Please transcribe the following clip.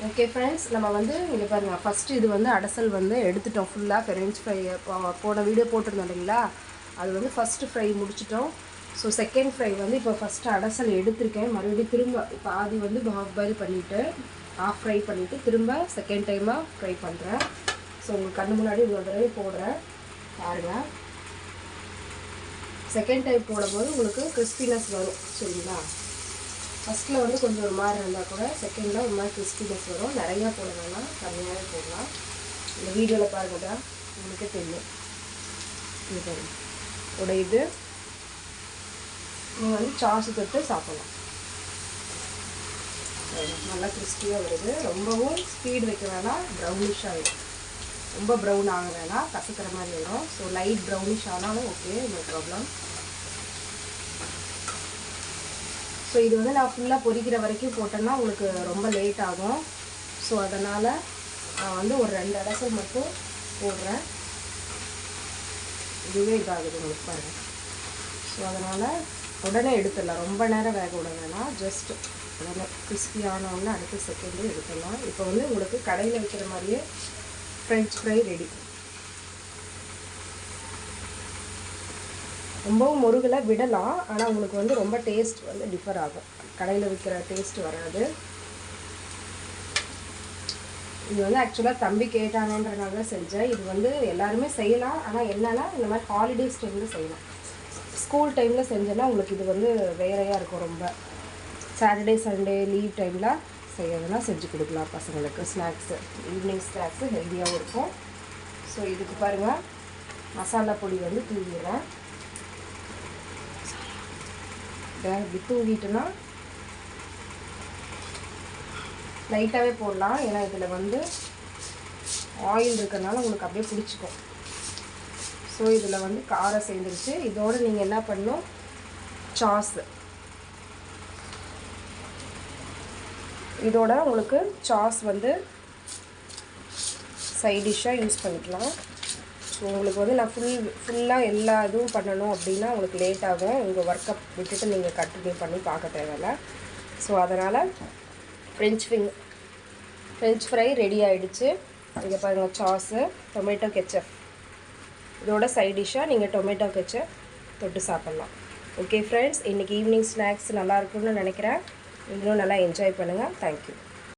Okay friends, நம்ம வந்து இங்கே பாருங்கள், ஃபஸ்ட்டு இது வந்து அடசல் வந்து எடுத்துட்டோம் ஃபுல்லாக. ஃப்ரெஞ்ச் ஃப்ரை போன வீடியோ போட்டிருந்தோம் இல்லைங்களா, அது வந்து ஃபஸ்ட்டு ஃப்ரை முடிச்சிட்டோம். ஸோ செகண்ட் ஃப்ரை வந்து இப்போ ஃபஸ்ட்டு அடசல் எடுத்திருக்கேன். மறுபடியும் திரும்ப இப்போ ஆதி வந்து ஹாஃப் பாயில் பண்ணிவிட்டு ஹாஃப் ஃப்ரை பண்ணிவிட்டு திரும்ப செகண்ட் டைமாக ஃப்ரை பண்ணுறேன். ஸோ உங்களுக்கு கண்ணு முன்னாடி இவ்வளோ தடவை போடுறேன் பாருங்கள். செகண்ட் டைம் போடும்போது உங்களுக்கு கிறிஸ்பினஸ் வரும் சரிங்களா. ஃபஸ்ட்டில் வந்து கொஞ்சம் ஒரு மாதிரி இருந்தால் கூட செகண்டில் ஒரு மாதிரி கிறிஸ்பினஸ் வரும். நிறையா போடணும்னா கம்மியாகவே போடலாம். இந்த வீடியோவில் பாருங்கடா உங்களுக்கே தெரியும். இது உடையுது. நீங்கள் வந்து சாஸு தொட்டு சாப்பிடலாம். நல்லா கிறிஸ்பியாக வருது. ரொம்பவும் ஸ்பீடு வைக்க வேணாம், ப்ரௌனிஷ் ஆகிடும். ரொம்ப ப்ரௌன் ஆக வேணாம், கசக்கிற மாதிரி வரும். ஸோ லைட் ப்ரௌனிஷ் ஆனாலும் ஓகே, நோ ப்ராப்ளம். ஸோ இது வந்து நான் ஃபுல்லாக பொரிக்கிற வரைக்கும் போட்டேன்னா உங்களுக்கு ரொம்ப லேட் ஆகும். ஸோ அதனால் நான் வந்து ஒரு 2 அடசல் மட்டும் போடுறேன். இதுவே இதாகுது உங்களுக்கு பாருங்கள். ஸோ அதனால் உடனே எடுத்துடலாம், ரொம்ப நேரம் வேக விட வேணாம். ஜஸ்ட் உடனே கிறிஸ்பியானோடனே அடுத்த செகண்டு எடுத்துடலாம். இப்போ வந்து உங்களுக்கு கடையில் வைக்கிற மாதிரியே ஃப்ரெஞ்ச் ஃப்ரை ரெடி. ரொம்பவும் முருகலை விடலாம், ஆனால் உங்களுக்கு வந்து ரொம்ப டேஸ்ட் வந்து டிஃபர் ஆகும். கடையில் விற்கிற டேஸ்ட் வராது. இது வந்து ஆக்சுவலாக தம்பி கேட்டானன்றனால தான் செஞ்சேன். இது வந்து எல்லாருமே செய்யலாம், ஆனால் என்னென்னா இந்த மாதிரி ஹாலிடேஸ் டைமில் செய்யலாம். ஸ்கூல் டைமில் செஞ்சேன்னா உங்களுக்கு இது வந்து வேறையாக இருக்கும். ரொம்ப சாட்டர்டே சண்டே லீவ் டைமில் செய்யறதுனா செஞ்சு கொடுக்கலாம் பசங்களுக்கு. ஸ்நாக்ஸு, ஈவினிங் ஸ்நாக்ஸு ஹெல்த்தியாகவும் இருக்கும். ஸோ இதுக்கு பாருங்கள், மசாலா பொடி வந்து தூவிடுறேன். இப்படி தூவிட்டுனா லைட்டாகவே போடலாம், ஏன்னா இதில் வந்து ஆயில் இருக்கிறதுனால உங்களுக்கு அப்படியே பிடிச்சிக்கும். ஸோ இதில் வந்து காரம் சேர்ந்துருச்சு. இதோடு நீங்கள் என்ன பண்ணணும், சாஸு இதோட உங்களுக்கு சாஸ் வந்து சைட் டிஷ்ஷாக யூஸ் பண்ணிக்கலாம். ஸோ உங்களுக்கு வந்து நான் ஃபுல்லாக எல்லா இதுவும் பண்ணணும் அப்படின்னா உங்களுக்கு லேட் ஆகும். உங்கள் ஒர்க்கை விட்டுட்டு நீங்கள் கண்டினியூ பண்ணி பார்க்க தேவையில்ல. ஸோ அதனால் ஃப்ரெஞ்ச் ஃப்ரை ரெடி ஆகிடுச்சு. இங்கே பாருங்கள், சாஸு, டொமேட்டோ கெச்சப் இதோட சைட் டிஷ்ஷாக நீங்கள் டொமேட்டோ கெச்சப் தொட்டு சாப்பிட்லாம். ஓகே ஃப்ரெண்ட்ஸ், இன்றைக்கி ஈவினிங் ஸ்நாக்ஸ் நல்லாயிருக்குன்னு நினைக்கிறேன். நீங்களும் நல்லா என்ஜாய் பண்ணுங்கள். தேங்க்யூ.